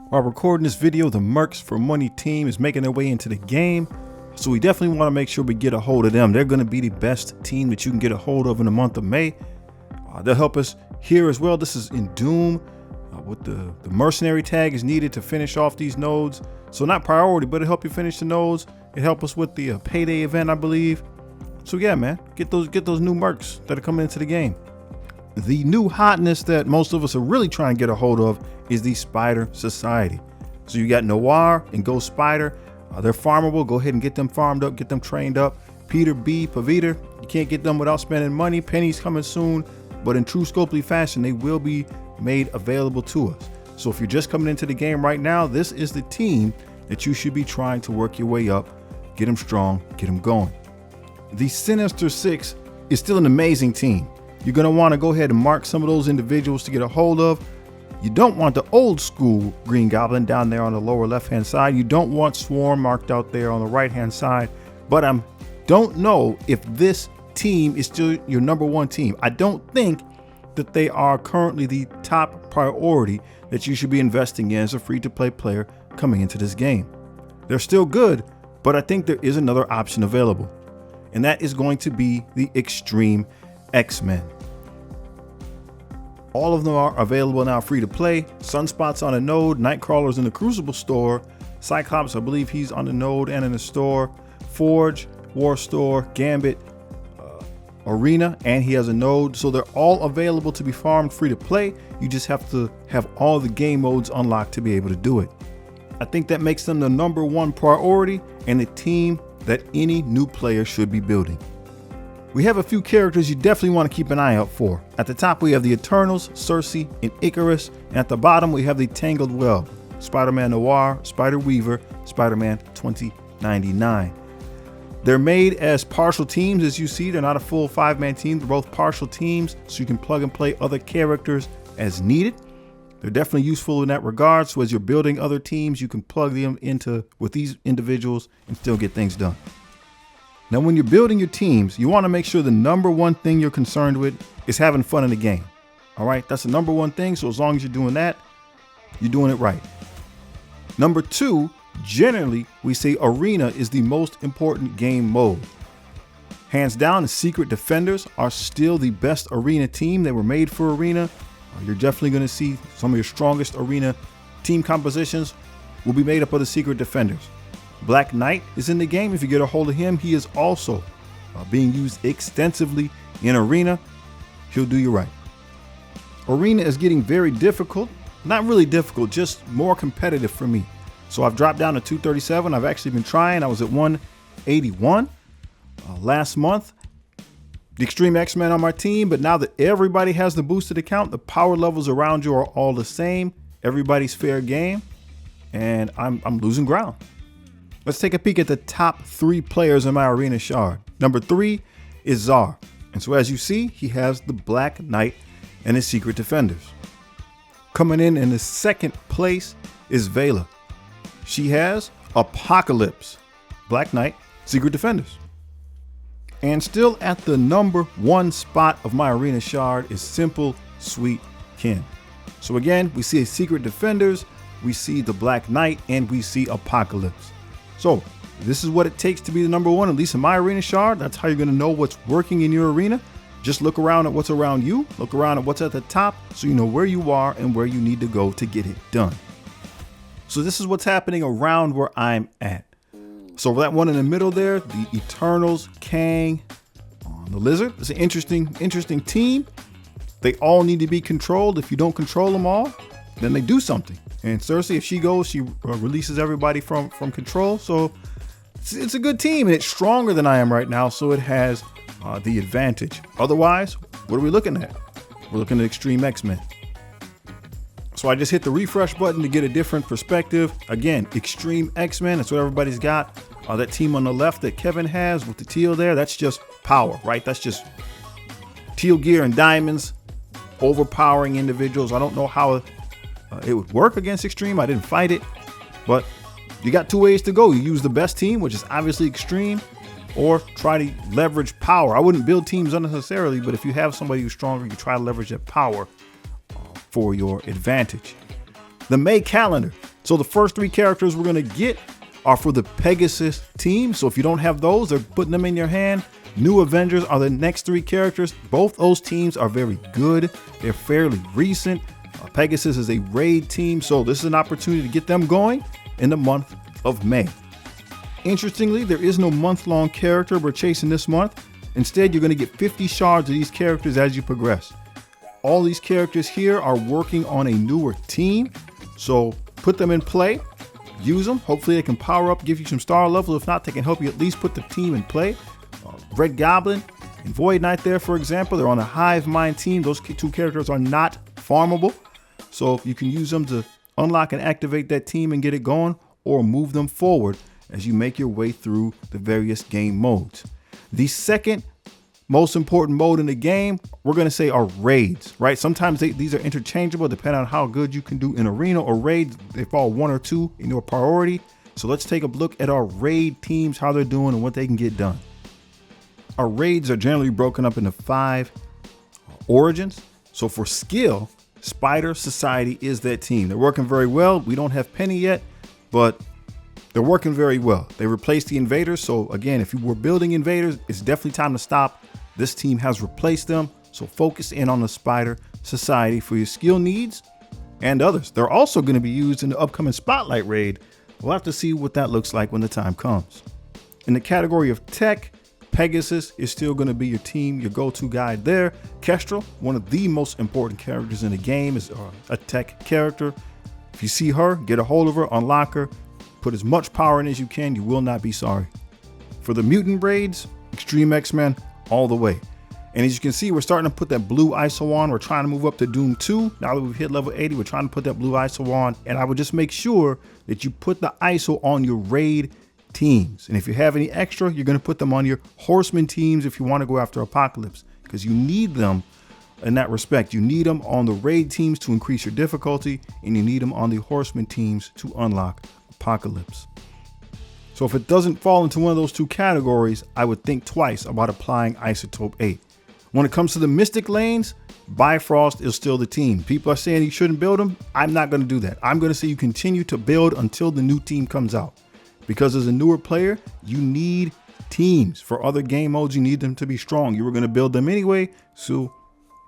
While recording this video, the Mercs for Money team is making their way into the game. So we definitely want to make sure we get a hold of them. They're going to be the best team that you can get a hold of in the month of May. They'll help us here as well. This is in Doom. With the mercenary tag is needed to finish off these nodes. So not priority, but it'll help you finish the nodes. It help us with the payday event, I believe. So yeah, man, get those new mercs that are coming into the game. The new hotness that most of us are really trying to get a hold of is the Spider Society. So you got Noir and Ghost Spider. They're farmable. Go ahead and get them farmed up, get them trained up. Peter B, Pavita, you can't get them without spending money. Penny's coming soon, but in true Scopely fashion, they will be made available to us. So if you're just coming into the game right now, this is the team that you should be trying to work your way up, get them strong, get them going. The Sinister Six is still an amazing team. You're going to want to go ahead and mark some of those individuals to get a hold of. You don't want the old school Green Goblin down there on the lower left hand side. You don't want Swarm marked out there on the right hand side. But I don't know if this team is still your number one team. I don't think that they are currently the top priority that you should be investing in as a free-to-play player coming into this game. They're still good, but I think there is another option available, and that is going to be the Extreme X-Men. All of them are available now free to play. Sunspot's on a node, Nightcrawler's in the Crucible store, Cyclops, I believe he's on the node and in the store, Forge, War Store, Gambit, Arena, and he has a node. So they're all available to be farmed free to play. You just have to have all the game modes unlocked to be able to do it. I think that makes them the number one priority and the team that any new player should be building. We have a few characters you definitely want to keep an eye out for. At the top we have the Eternals, Cersei, and Icarus, and at the bottom we have the Tangled Web, Spider-Man Noir, Spider-Weaver, Spider-Man 2099. They're made as partial teams. As you see, they're not a full 5-man team. They're both partial teams, so you can plug and play other characters as needed. They're definitely useful in that regard. So as you're building other teams, you can plug them into with these individuals and still get things done. Now, when you're building your teams, you want to make sure the number one thing you're concerned with is having fun in the game. All right, that's the number one thing. So as long as you're doing that, you're doing it right. Number two, generally, we say Arena is the most important game mode. Hands down, the Secret Defenders are still the best Arena team. They were made for Arena. You're definitely going to see some of your strongest Arena team compositions will be made up of the Secret Defenders. Black Knight is in the game. If you get a hold of him, he is also being used extensively in Arena. He'll do you right. Arena is getting very difficult. Not really difficult, just more competitive for me. So I've dropped down to 237. I've actually been trying. I was at 181 last month. The Extreme X-Men on my team, but now that everybody has the boosted account, the power levels around you are all the same. Everybody's fair game, and I'm losing ground. Let's take a peek at the top 3 players in my Arena shard. Number 3 is Czar. And so as you see, he has the Black Knight and his Secret Defenders. Coming in the second place is Vela. She has Apocalypse, Black Knight, Secret Defenders. And still at the number 1 spot of my Arena shard is Simple Sweet Ken. So again, we see Secret Defenders, we see the Black Knight, and we see Apocalypse. So this is what it takes to be the number 1, at least in my Arena shard. That's how you're going to know what's working in your arena. Just look around at what's around you, look around at what's at the top, so you know where you are and where you need to go to get it done. So this is what's happening around where I'm at. So that one in the middle there, the Eternals, Kang, the Lizard, it's an interesting team. They all need to be controlled. If you don't control them all, then they do something. And Cersei, if she goes, she releases everybody from control. So it's a good team, and it's stronger than I am right now, so it has the advantage. Otherwise, what are we looking at? We're looking at Extreme X-Men. So I just hit the refresh button to get a different perspective. Again, Extreme X-Men, that's what everybody's got. That team on the left that Kevin has with the teal there, that's just power, right? That's just teal gear and diamonds, overpowering individuals. I don't know how it would work against Extreme. I didn't fight it, but you got 2 ways to go. You use the best team, which is obviously Extreme, or try to leverage power. I wouldn't build teams unnecessarily, but if you have somebody who's stronger, you try to leverage that power for your advantage. The May calendar. So the first 3 characters we're going to get are for the Pegasus team. So if you don't have those, they're putting them in your hand. New Avengers are the next 3 characters. Both those teams are very good. They're fairly recent. Pegasus is a raid team, so this is an opportunity to get them going in the month of May. Interestingly, there is no month-long character we're chasing this month. Instead, you're going to get 50 shards of these characters as you progress. All these characters here are working on a newer team, so put them in play, use them. Hopefully they can power up, give you some star level. If not, they can help you at least put the team in play. Red Goblin and Void Knight there, for example, they're on a Hive Mind team. Those 2 characters are not farmable, so you can use them to unlock and activate that team and get it going, or move them forward as you make your way through the various game modes. The second most important mode in the game, we're going to say, are raids, right? Sometimes these are interchangeable depending on how good you can do in arena or raids. They fall 1 or 2 in your priority. So let's take a look at our raid teams, how they're doing and what they can get done. Our raids are generally broken up into 5 origins. So for skill, Spider Society is that team. They're working very well. We don't have Penny yet, but they're working very well. They replaced the Invaders. So again, if you were building Invaders, it's definitely time to stop. This team has replaced them. So focus in on the Spider Society for your skill needs and others. They're also going to be used in the upcoming Spotlight raid. We'll have to see what that looks like when the time comes. In the category of tech, Pegasus is still going to be your team, your go-to guide there. Kestrel, one of the most important characters in the game, is a tech character. If you see her, get a hold of her, unlock her, put as much power in as you can. You will not be sorry. For the mutant raids, Extreme X-Men all the way. And as you can see, we're starting to put that blue ISO on. We're trying to move up to Doom 2. Now that we've hit level 80, we're trying to put that blue ISO on. And I would just make sure that you put the ISO on your raid teams. And if you have any extra, you're going to put them on your horseman teams if you want to go after Apocalypse, because you need them in that respect. You need them on the raid teams to increase your difficulty, and you need them on the horseman teams to unlock Apocalypse. So if it doesn't fall into one of those 2 categories, I would think twice about applying Isotope 8. When it comes to the Mystic lanes, Bifrost is still the team. People are saying you shouldn't build them. I'm not going to do that. I'm going to say you continue to build until the new team comes out. Because as a newer player, you need teams. For other game modes, you need them to be strong. You were going to build them anyway. So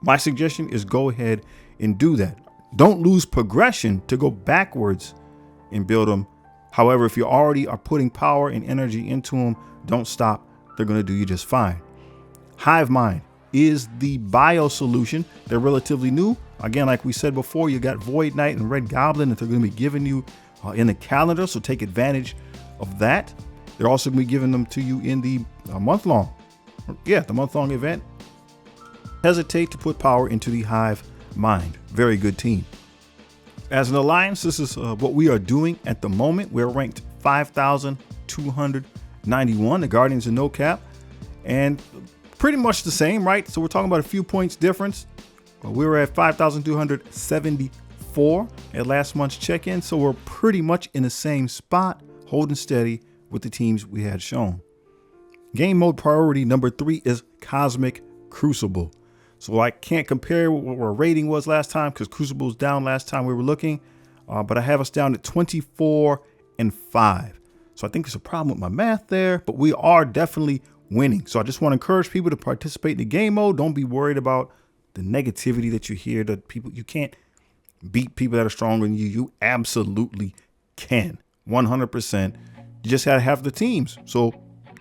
my suggestion is go ahead and do that. Don't lose progression to go backwards and build them. However, if you already are putting power and energy into them, don't stop. They're going to do you just fine. Hive Mind is the bio solution. They're relatively new. Again, like we said before, you got Void Knight and Red Goblin that they're going to be giving you in the calendar. So take advantage of that. They're also going to be giving them to you in the month-long event. Hesitate to put power into the Hive Mind. Very good team. As an alliance, this is what we are doing at the moment. We're ranked 5,291. The Guardians are no cap, and pretty much the same, right? So we're talking about a few points difference. We were at 5,274 at last month's check-in, so we're pretty much in the same spot, holding steady with the teams we had shown. Game mode priority number 3 is Cosmic Crucible. So I can't compare what our rating was last time because Crucible was down last time we were looking, but I have us down at 24 and 5. So I think there's a problem with my math there, but we are definitely winning. So I just want to encourage people to participate in the game mode. Don't be worried about the negativity that you hear, that people, you can't beat people that are stronger than you. You absolutely can. 100%. You just gotta have the teams. So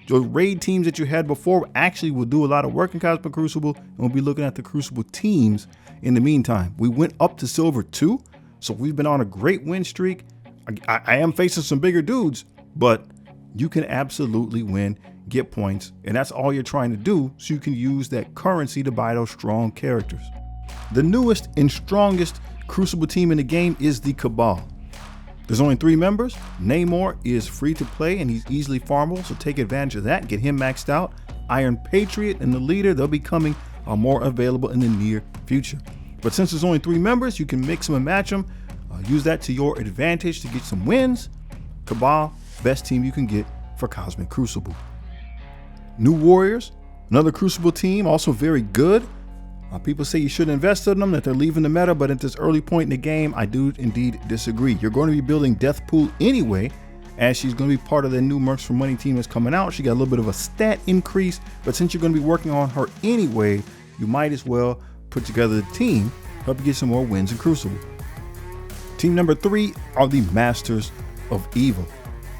the raid teams that you had before actually will do a lot of work in Cosmic Crucible, and we'll be looking at the Crucible teams in the meantime. We went up to Silver 2, so we've been on a great win streak. I am facing some bigger dudes, but you can absolutely win, get points, and that's all you're trying to do, so you can use that currency to buy those strong characters. The newest and strongest Crucible team in the game is the Cabal. There's only 3 members. Namor is free to play and he's easily farmable, so take advantage of that. Get him maxed out. Iron Patriot and the leader, they'll be coming more available in the near future. But since there's only 3 members, you can mix them and match them. Use that to your advantage to get some wins. Cabal, best team you can get for Cosmic Crucible. New Warriors, another Crucible team, also very good. People say you shouldn't invest in them, that they're leaving the meta, but at this early point in the game, I do indeed disagree. You're going to be building Deathpool anyway, as she's going to be part of the new Mercs for Money team that's coming out. She got a little bit of a stat increase, but since you're going to be working on her anyway, you might as well put together the team, help you get some more wins in Crucible. Team number 3 are the Masters of Evil.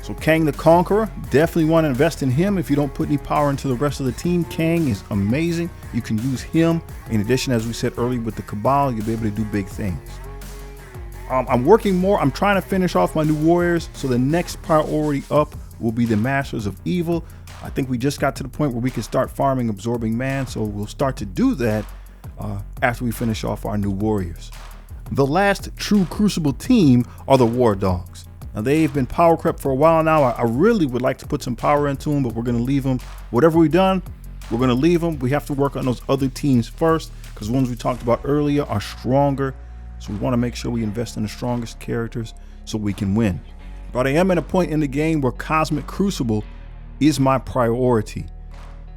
So Kang the Conqueror, definitely want to invest in him. If you don't put any power into the rest of the team, Kang is amazing. You can use him. In addition, as we said earlier with the Cabal, you'll be able to do big things. I'm working more. I'm trying to finish off my new warriors. So the next priority up will be the Masters of Evil. I think we just got to the point where we can start farming Absorbing Man. So we'll start to do that after we finish off our new warriors. The last true Crucible team are the War Dogs. Now they've been power crept for a while now. I really would like to put some power into them, but we're going to leave them. Whatever we've done, we're going to leave them. We have to work on those other teams first, because the ones we talked about earlier are stronger. So we want to make sure we invest in the strongest characters so we can win. But I am at a point in the game where Cosmic Crucible is my priority.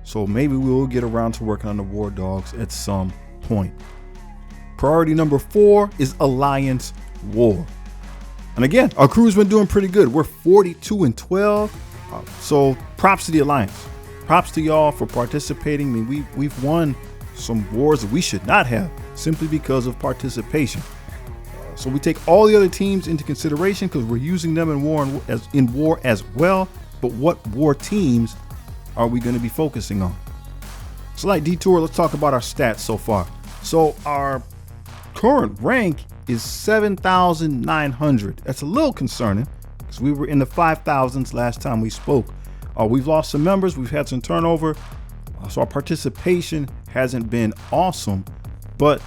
So maybe we will get around to working on the War Dogs at some point. Priority number 4 is Alliance War. And again, our crew's been doing pretty good. We're 42-12. So props to the Alliance. Props to y'all for participating. I mean, we've won some wars that we should not have simply because of participation. So we take all the other teams into consideration because we're using them in war as well. But what war teams are we going to be focusing on? Slight detour. Let's talk about our stats so far. So our current rank is 7,900. That's a little concerning because we were in the 5,000s last time we spoke. We've lost some members. We've had some turnover. So our participation hasn't been awesome. But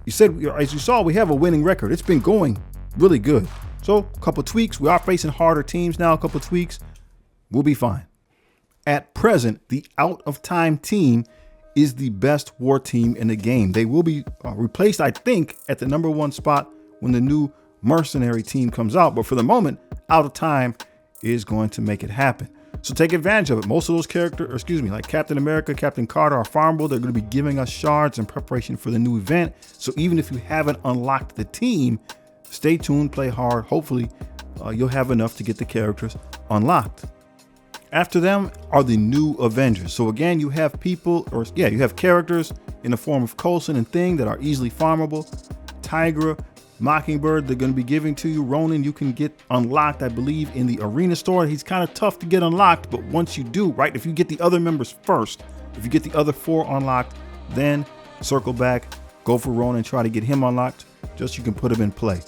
you said, as you saw, we have a winning record. It's been going really good. So a couple tweaks. We are facing harder teams now. A couple tweaks. We'll be fine. At present, the Out of Time team is the best war team in the game. They will be replaced, I think, at the number 1 spot when the new mercenary team comes out. But for the moment, Out of Time is going to make it happen. So take advantage of it. Most of those characters, like Captain America, Captain Carter are farmable. They're going to be giving us shards in preparation for the new event. So even if you haven't unlocked the team, stay tuned, play hard. Hopefully you'll have enough to get the characters unlocked. After them are the new Avengers. So again, you have you have characters in the form of Coulson and Thing that are easily farmable. Tigra, Mockingbird, they're going to be giving to you. Ronan, you can get unlocked, I believe, in the arena store. He's kind of tough to get unlocked, but once you do, right, if you get the other members first, if you get the other 4 unlocked, then circle back, go for Ronan, try to get him unlocked, just so you can put him in play.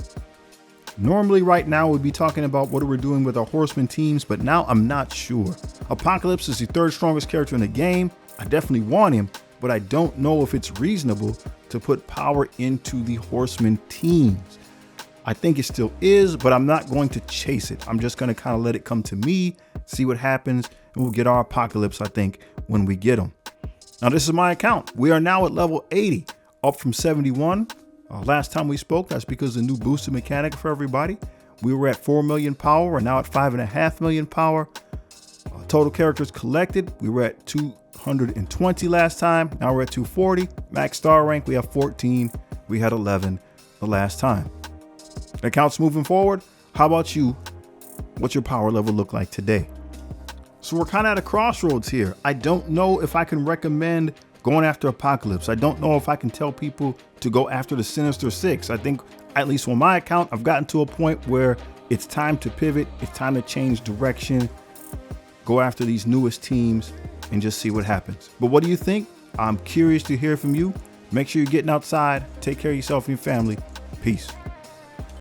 Normally right now we'd be talking about what we're doing with our horseman teams, but now I'm not sure. Apocalypse is the 3rd strongest character in the game. I definitely want him, but I don't know if it's reasonable to put power into the horseman teams. I think it still is, but I'm not going to chase it. I'm just going to kind of let it come to me, see what happens, and we'll get our Apocalypse, I think, when we get them. Now this is my account. We are now at level 80, up from 71. Last time we spoke, that's because of the new boosted mechanic for everybody. We were at 4 million power. We're now at 5.5 million power. Total characters collected, we were at 220 last time. Now we're at 240. Max star rank, we have 14. We had 11 the last time. Accounts moving forward. How about you? What's your power level look like today? So we're kind of at a crossroads here. I don't know if I can recommend going after Apocalypse. I don't know if I can tell people to go after the Sinister Six. I think, at least on my account, I've gotten to a point where it's time to pivot. It's time to change direction, go after these newest teams and just see what happens. But what do you think? I'm curious to hear from you. Make sure you're getting outside. Take care of yourself and your family. Peace.